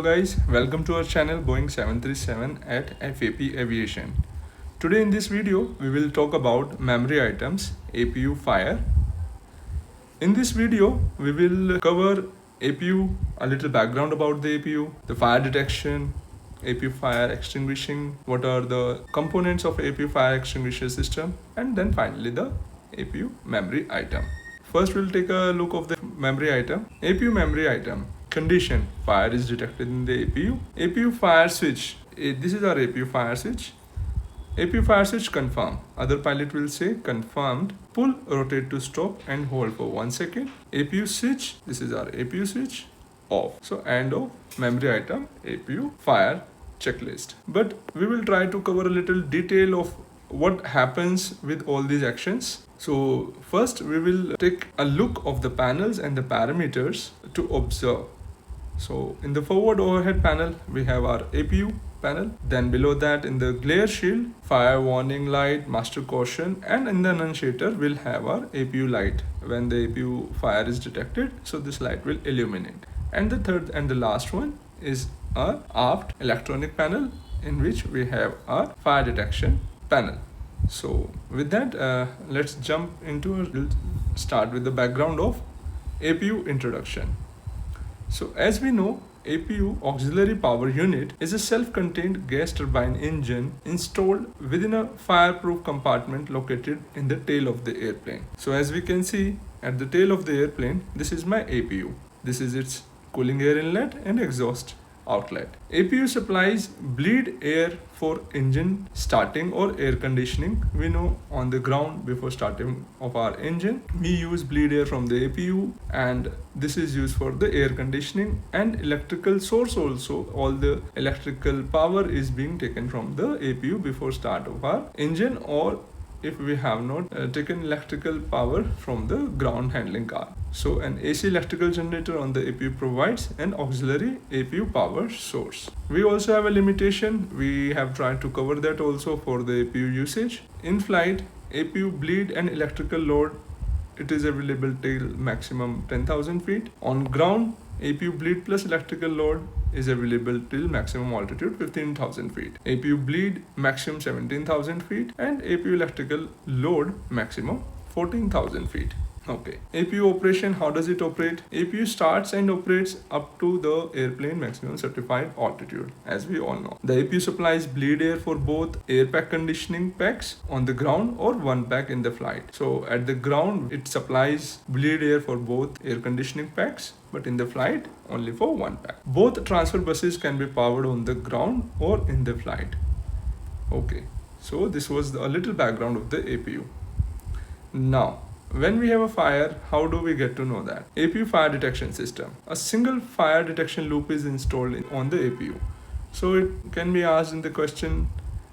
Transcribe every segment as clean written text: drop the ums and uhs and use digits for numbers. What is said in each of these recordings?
Hello guys, welcome to our channel Boeing 737 at FAP Aviation. Today in this video, we will talk about memory items APU Fire. In this video, we will cover APU, a little background about the APU, the fire detection, APU fire extinguishing, what are the components of APU fire extinguisher system, and then finally the APU memory item. First, we'll take a look of the memory item. APU memory item. Condition: fire is detected in the APU. APU fire switch. This is our APU fire switch. APU fire switch confirm. Other pilot will say confirmed. Pull, rotate to stop and hold for 1 second. APU switch. This is our APU switch. Off. So end of memory item APU fire checklist. But we will try to cover a little detail of what happens with all these actions. So first we will take a look of the panels and the parameters to observe. So in the forward overhead panel, we have our APU panel. Then below that, in the glare shield, fire warning light, master caution, and in the annunciator, we'll have our APU light. When the APU fire is detected, so this light will illuminate. And the third and the last one is our aft electronic panel, in which we have our fire detection panel. So with that, let's jump into, we'll start with the background of APU introduction. So as we know, APU auxiliary power unit is a self-contained gas turbine engine installed within a fireproof compartment located in the tail of the airplane. So as we can see at the tail of the airplane, this is my APU. This is its cooling air inlet and exhaust outlet. APU supplies bleed air for engine starting or air conditioning. We know on the ground before starting of our engine, we use bleed air from the APU, and this is used for the air conditioning and electrical source also. All the electrical power is being taken from the APU before start of our engine, or if we have not taken electrical power from the ground handling car. So an AC electrical generator on the APU provides an auxiliary APU power source. We also have a limitation. We have tried to cover that also for the APU usage. In flight, APU bleed and electrical load, it is available till maximum 10,000 feet. On ground, APU bleed plus electrical load is available till maximum altitude 15,000 feet. APU bleed maximum 17,000 feet and APU electrical load maximum 14,000 feet. Okay. APU operation, how does it operate? APU starts and operates up to the airplane maximum certified altitude, as we all know. The APU supplies bleed air for both air pack conditioning packs on the ground or one pack in the flight. So at the ground, it supplies bleed air for both air conditioning packs, but in the flight, only for one pack. Both transfer buses can be powered on the ground or in the flight. Okay. So this was a little background of the APU. Now, when we have a fire, how do we get to know that? APU fire detection system. A single fire detection loop is installed on the APU. So it can be asked in the question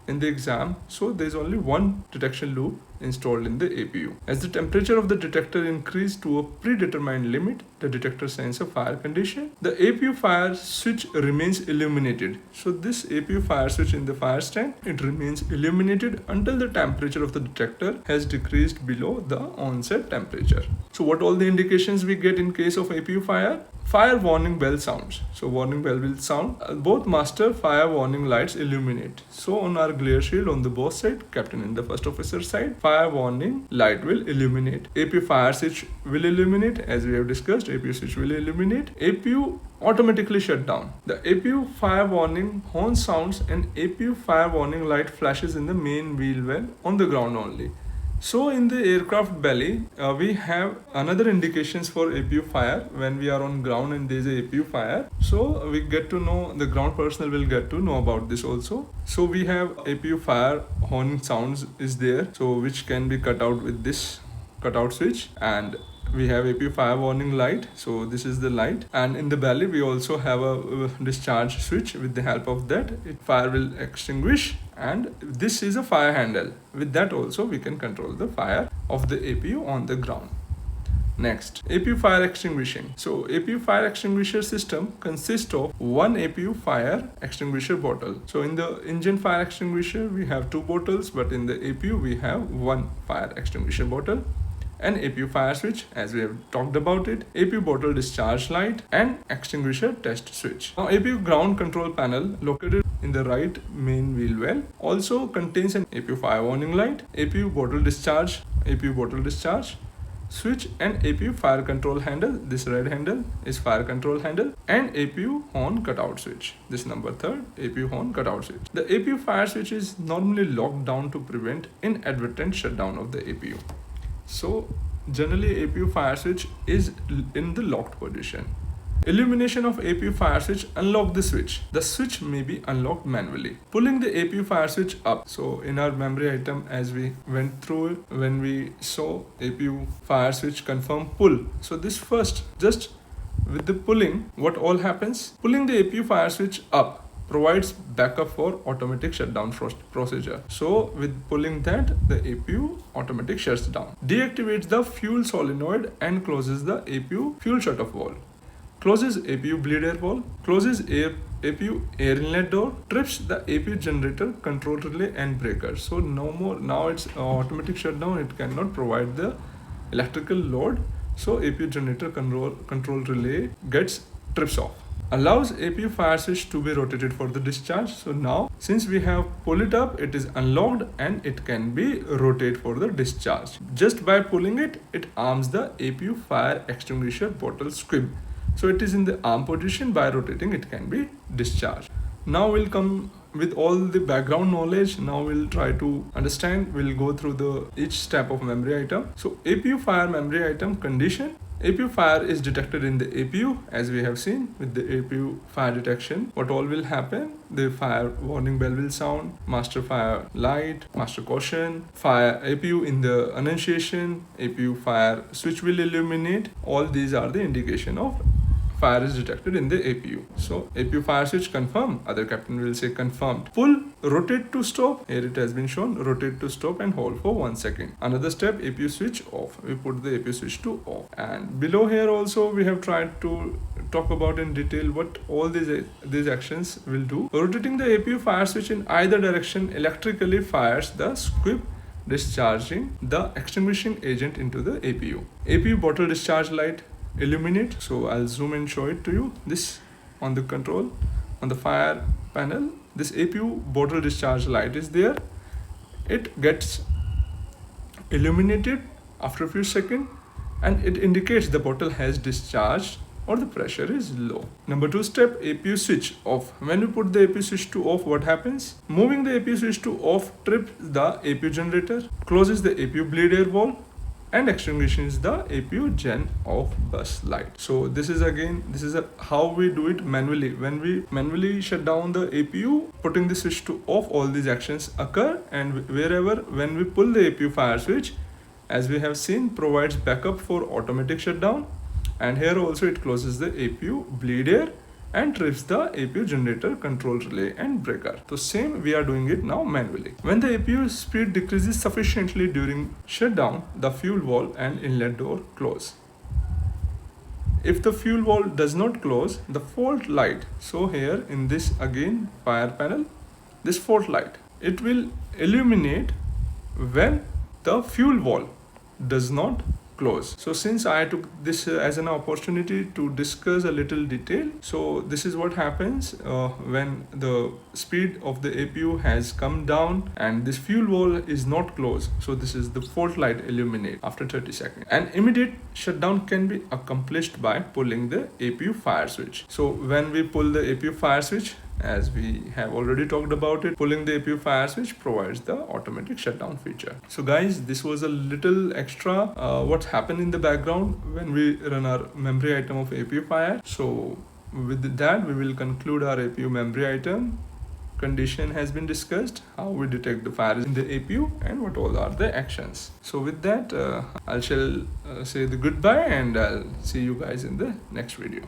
in the exam. So there is only one detection loop installed in the APU. As the temperature of the detector increases to a predetermined limit, the detector senses a fire condition. The APU fire switch remains illuminated. So this APU fire switch in the fire stand, it remains illuminated until the temperature of the detector has decreased below the onset temperature. So what all the indications we get in case of APU fire? Fire warning bell sounds. So warning bell will sound. Both master fire warning lights illuminate. So on our glare shield on the both side, captain and the first officer side, fire warning light will illuminate. APU fire switch will illuminate, as we have discussed. APU switch will illuminate. APU automatically shut down. The APU fire warning horn sounds and APU fire warning light flashes in the main wheel well on the ground only. So in the aircraft belly, we have another indications for APU fire when we are on ground and there is a APU fire. So we get to know, the ground personnel will get to know about this also. So we have APU fire horn sounds is there, so which can be cut out with this cutout switch, and we have APU fire warning light. So this is the light, and in the belly we also have a discharge switch. With the help of that, fire will extinguish, and this is a fire handle. With that also we can control the fire of the APU on the ground. Next, APU fire extinguishing. So APU fire extinguisher system consists of one APU fire extinguisher bottle. So in the engine fire extinguisher we have two bottles, but in the APU we have one fire extinguisher bottle. an APU fire switch, as we have talked about it, APU bottle discharge light, and extinguisher test switch. Now, APU ground control panel located in the right main wheel well also contains an APU fire warning light, APU bottle discharge switch, and APU fire control handle. This red handle is fire control handle, and APU horn cutout switch. This number 3rd, APU horn cutout switch. The APU fire switch is normally locked down to prevent inadvertent shutdown of the APU. So generally APU fire switch is in the locked position. Illumination of APU fire switch unlock the switch. The switch may be unlocked manually. Pulling the APU fire switch up. So in our memory item, as we went through when we saw APU fire switch confirm pull. So this first, just with the pulling, what all happens? Pulling the APU fire switch up provides backup for automatic shutdown procedure. So with pulling that, the APU automatic shuts down. Deactivates the fuel solenoid and closes the APU fuel shutoff valve. Closes APU bleed air valve, closes APU air inlet door, trips the APU generator, control relay and breaker. So no more, now it's automatic shutdown, it cannot provide the electrical load. So APU generator control relay gets trips off. Allows APU fire switch to be rotated for the discharge. So now, since we have pulled it up, it is unlocked and it can be rotated for the discharge. Just by pulling it, it arms the APU fire extinguisher bottle squib. So it is in the arm position. By rotating, it can be discharged. Now we'll come with all the background knowledge. Now we'll try to understand. We'll go through each step of memory item. So APU fire memory item condition. APU fire is detected in the APU, as we have seen with the APU fire detection. What all will happen? The fire warning bell will sound, master fire light, master caution, fire APU in the annunciation, APU fire switch will illuminate. All these are the indication of fire is detected in the APU. So APU fire switch confirm, other captain will say confirmed. Pull, rotate to stop. Here it has been shown, rotate to stop and hold for 1 second. Another step, APU switch off. We put the APU switch to off. And below here also we have tried to talk about in detail what all these actions will do. Rotating the APU fire switch in either direction electrically fires the squib, discharging the extinguishing agent into the APU. APU bottle discharge light illuminate. So I'll zoom and show it to you. This on the control, on the fire panel, this APU bottle discharge light is there. It gets illuminated after a few seconds and it indicates the bottle has discharged or the pressure is low. Number 2 step, APU switch off. When we put the APU switch to off, what happens? Moving the APU switch to off trips the APU generator, closes the APU bleed air valve, and extinguishes the APU gen off bus light. So this is how we do it manually. When we manually shut down the APU, putting the switch to off, all these actions occur, and when we pull the APU fire switch, as we have seen, provides backup for automatic shutdown, and here also it closes the APU bleed air and trips the APU generator, control relay and breaker. So same we are doing it now manually. When the APU speed decreases sufficiently during shutdown, the fuel valve and inlet door close. If the fuel valve does not close, the fault light, so here in this again fire panel, this fault light, it will illuminate when the fuel valve does not close. So since I took this as an opportunity to discuss a little detail, so this is what happens when the speed of the APU has come down and this fuel valve is not closed. So this is the fault light illuminate after 30 seconds. An immediate shutdown can be accomplished by pulling the APU fire switch. So when we pull the APU fire switch, as we have already talked about it, pulling the APU fire switch provides the automatic shutdown feature. So guys, this was a little extra what's happened in the background when we run our memory item of APU fire. So with that, we will conclude our APU memory item. Condition has been discussed, how we detect the fire in the APU and what all are the actions. So with that, I shall say the goodbye and I'll see you guys in the next video.